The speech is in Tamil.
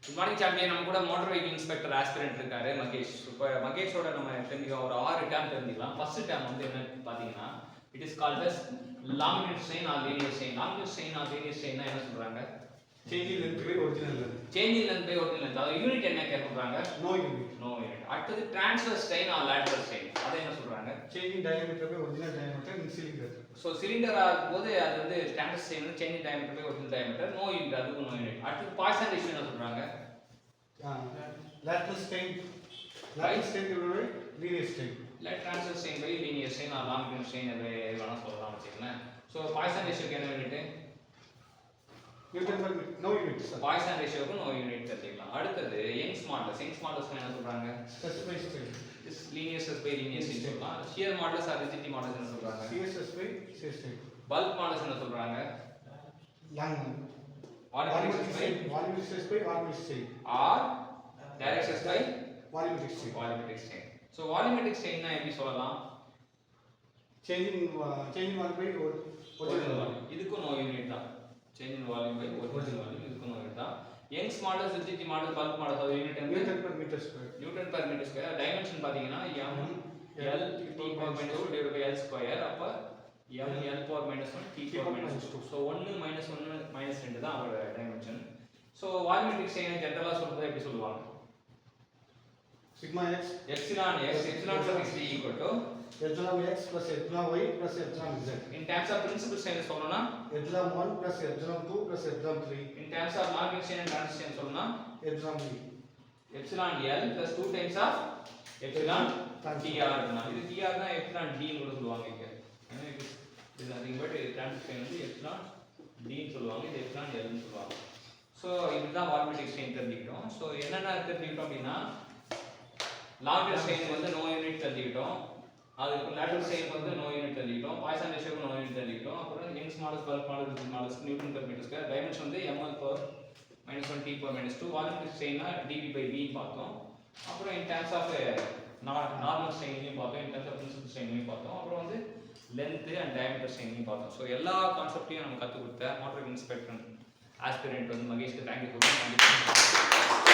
Good morning champion. நம்ம கூட மோட்டார் வெஹிக்கிள் இன்ஸ்பெக்டர் ஆஸ்பிரண்ட் இருக்காரு மகேஷ். இப்போ மகேஷோட நம்ம தெரிஞ்சுக்கலாம் ஒரு 6 டேம் தெரிஞ்சுக்கலாம். ஃபர்ஸ்ட் டேம் வந்து என்னன்னு பார்த்தீங்கன்னா it is called as laminate strain or linear strain. Laminate strain or linear strain என்ன சொல்றாங்க? Change in length by original length. Change in length by original length. அது யூனிட் என்ன கேட்கறாங்க? No unit. No unit. அடுத்து transverse strain or lateral strain. அதை என்ன சொல்றாங்க? Change in diameter by original diameter in cylinder. So cylinder ஆகும்போது அது வந்து standard strain change in diameter by original diameter. No unit, அதுக்கு நோ யூனிட். அடுத்து பாய்சன் ரேஷியோ என்ன சொல்றாங்க? lateral strain divided by linear strain. Let transfer strain by linear strain or longitudinal strain எது வேணா சொல்லலாம் வச்சுக்கோங்களேன். ஸோ பாய்சன் ரேஷியோக்கு என்ன unit? Newton per no unit. Poisson ரேஷியோக்கு நோ யூனிட் தெரிஞ்சுக்கலாம். அடுத்தது யங்ஸ் மாடுலஸ். யங்ஸ் மாடுலஸ் என்ன சொல்றாங்க? Stress by strain. Is linear stress by linear strain சொல்லலாம். Shear modulus or rigidity modulus என்ன சொல்றாங்க? Shear stress by shear strain. Bulk modulus என்ன சொல்றாங்க? Long volumetric stress by volumetric strain or direct stress by volumetric strain. Volumetric strain. So volumetric ஸ்ட்ரெயின்னா எப்படி சொல்லலாம்? Change in volume by original volume. இதுக்கும் நோ யூனிட் தான். Change in volume by original volume, இதுக்கும் நோ யூனிட் தான். Young's modulus, rigidity modulus, bulk modulus அது யூனிட் வந்து newton per metre square. Newton per metre square. Dimension பாத்தீங்கன்னா m l t power minus 2 divided by l square. அப்ப m l power minus 1 t power minus 2. So 1 minus 1 minus 2 தான் அவரோட டைமென்ஷன். ஸோ வால்யூமெட்ரிக் ஸ்ட்ரெயின் ஜெனரலா சொல்றது எப்படி சொல்லுவாங்க? sigma x epsilon x epsilon is equal to epsilon x plus epsilon y plus epsilon z. in terms of principal strain சொல்லணும்னா epsilon 1 plus epsilon 2 plus epsilon 3. in terms of longitudinal strain and transit strain சொல்லணும்னா epsilon v. epsilon l plus 2 times of epsilon tr னா இது tr தான் epsilon d ன்னு கூட சொல்லுவாங்க இங்க. இது நதிங் பட் transit strain வந்து epsilon d ன்னு சொல்லுவாங்க, இது epsilon l ன்னு சொல்லுவாங்க. சோ இதுதான் வால்யூமெட்ரிக் ஸ்ட்ரெயின் தெரிஞ்சுக்கிட்டோம். சோ என்னென்ன தெரிஞ்சுக்கிட்டோம் அப்படின்னா லாங்கர் ஸ்ட்ரெயின் வந்து நோ யூனிட் தெரிஞ்சுக்கிட்டோம். அதுக்கு லேட்டரல் ஸ்ட்ரெயின் வந்து நோ யூனிட் தெரிஞ்சுக்கிட்டோம். பாய்சன் ரேஷியோக்கு நோ யூனிட் தெரிஞ்சுக்கிட்டோம். அப்புறம் Young's modulus, bulk modulus, rigid modulus, newton per metre square. Dimension வந்து ml power -1 t power -2. Volumetric ஸ்ட்ரெயின்னா dv/v பார்த்தோம். அப்புறம் இன் டர்ம்ஸ் ஆஃப் நார்மல் ஸ்ட்ரெயினையும் பார்த்தோம், இன் டர்ம்ஸ் ஆஃப் பிரின்சிபல் ஸ்ட்ரெயினையும் பார்த்தோம். அப்புறம் வந்து லென்த் அண்ட் டயாமீட்டர் ஸ்ட்ரெயினையும் பார்த்தோம். ஸோ எல்லா கான்செப்டையும் நம்ம கற்றுக் கொடுத்த மோட்டார் இன்ஸ்பெக்டர் ஆஸ்பிரண்ட் வந்து மகேஷ்க்கு தேங்க்யூ சொல்லுங்கள்.